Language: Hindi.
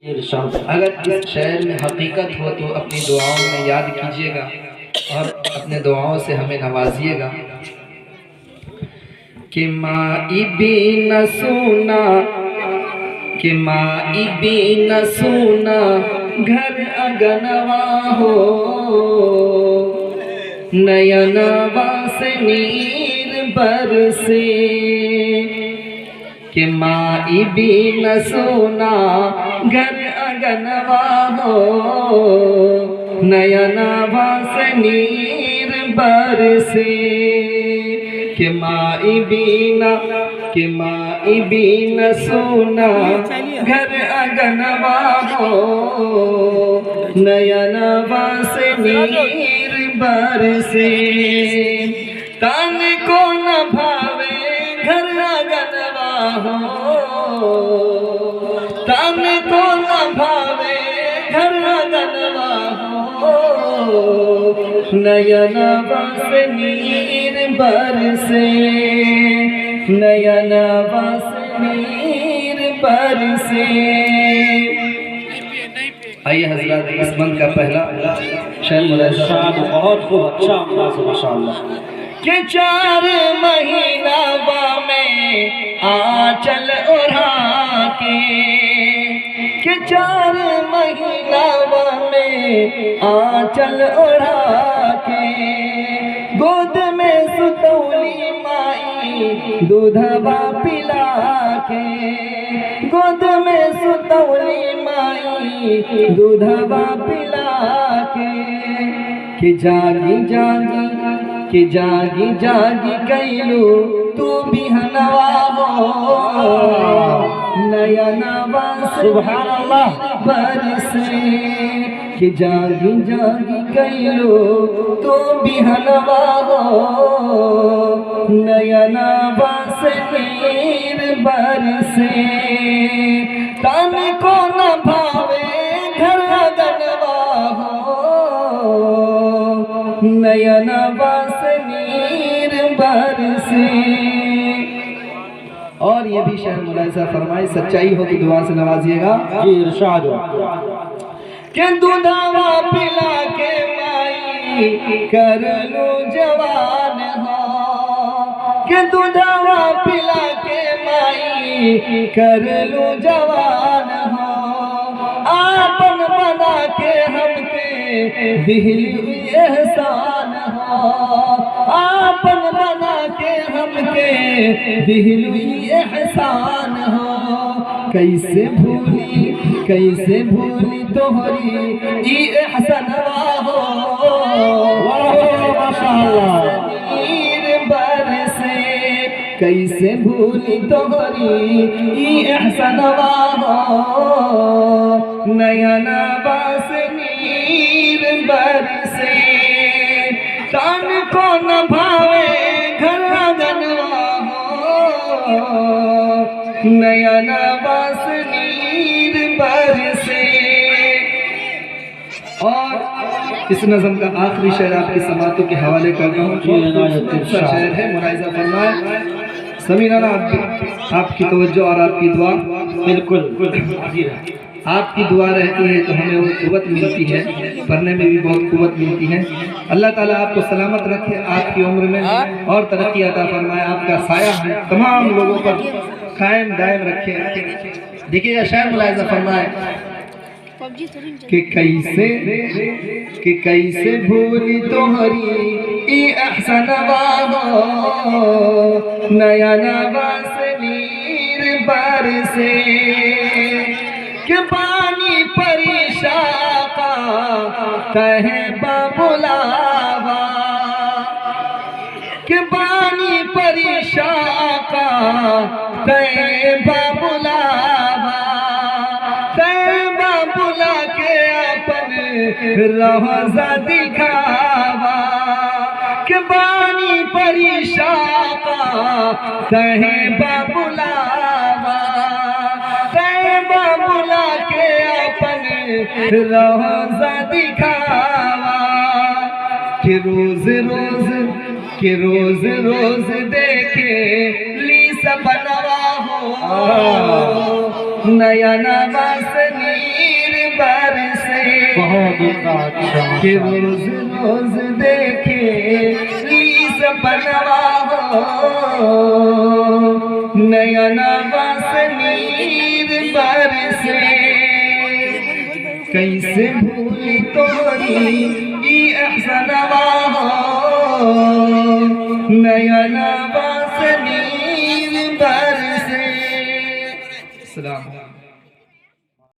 अगर इस शहर में हकीकत हो तो अपनी दुआओं में याद कीजिएगा और अपने दुआओं से हमें नवाजिएगा कि माई भी न सुना, कि माई भी न सुना घर अगनवा हो, नयनवा से नीर बरसे। कि माई भी न सुना घर अगनवा हो, नयनवा से नीर बरसे। कि माई बीना, कि माई बीना सुना घर अगनवा हो, नयनवा से नीर बरसे। तन को न भावे घर अगनवा हो, तन को न भावे घर अगनवा हो, नयनवा से नीर बरसे, नयनवा से नीर बरसे। आइए हजरत, इस बंद का पहला शेर बहुत खूब अच्छा अंदाज माशाअल्लाह। कि 4 महीना में आंचल ओढ़ा के, कि 4 महीना में आंचल ओढ़ा के, गोद में सुतौली माई दूधवा पिला के, गोद में सुतौली माई दूधवा पिला के। कि जागी जागी, कि जागी जागी कैलू तू बिहनवा हो, नयनवा सुभान अल्लाह बरसे। कि जागी जागी कैलू तू बिहनवा हो, नयनवा से नीर बरसे। तन को न भावे घर अगनवा हो, नयनवा से नीर बरसे। और ये भी शेर मुलाहिजा फरमाए, सच्चाई हो तो दुआ से नवाजिएगा। जी इरशाद। कि दूधवा पिला के माई कर लो जवान हो, कि दूधवा पिला के माई कर लो जवान हो, आपन बना के हमके दिल एहसान हो, आपन बना के हमके दिल एहसान हो। कैसे भूली, कैसे भूली तोहरी ई एहसनवा हो, माशाअल्लाह नीर बरसे। कैसे भूली तोहरी ई एहसनवा हो, नयनवा से नीर बरसे। तन को न भावे घर अगनवा हो, नयनवा से नीर बरसे। और इस नज़म का आखिरी शेर आपकी समातों के हवाले कर रहा हूँ। शेर है, मुलाहिजा फरमाए। समीराना आपकी तवज्जो और आपकी दुआ, बिल्कुल आपकी दुआ रहती है तो हमें वो कुव्वत मिलती है, पढ़ने में भी बहुत कुव्वत मिलती है। अल्लाह ताला आपको सलामत रखे, आपकी उम्र में और तरक्की अता फरमाए, आपका साया है तमाम लोगों पर कायम दायम रखे। देखिएगा शेर मुलाहिजा फरमाए कि कैसे भूली तोहरी ई एहसनवा हो, नयनवा से नीर बरसे। कि पानी परिशाका कहे बाबुलावा, कि पानी परिशाका कहे बाबुलावा, कहे बाबुला के अपन रौज़ा दिखावा। कि पानी परिशाका कहे बाबुलावा, कहे बाबुला के अपन रौज़ा दिखावा। कि रोज रोज, कि रोज रोज देखे ली सपनवा हो, नयनवा से नीर बरसे बहुत उम्दा अच्छा कि माशाअल्लाह। रोज रोज देखे ली सपनवा हो नया नवास नीर बरसे कैसे भूली तोरी ई अहसनवा हो नया नवास नीर बरसे। सलाम।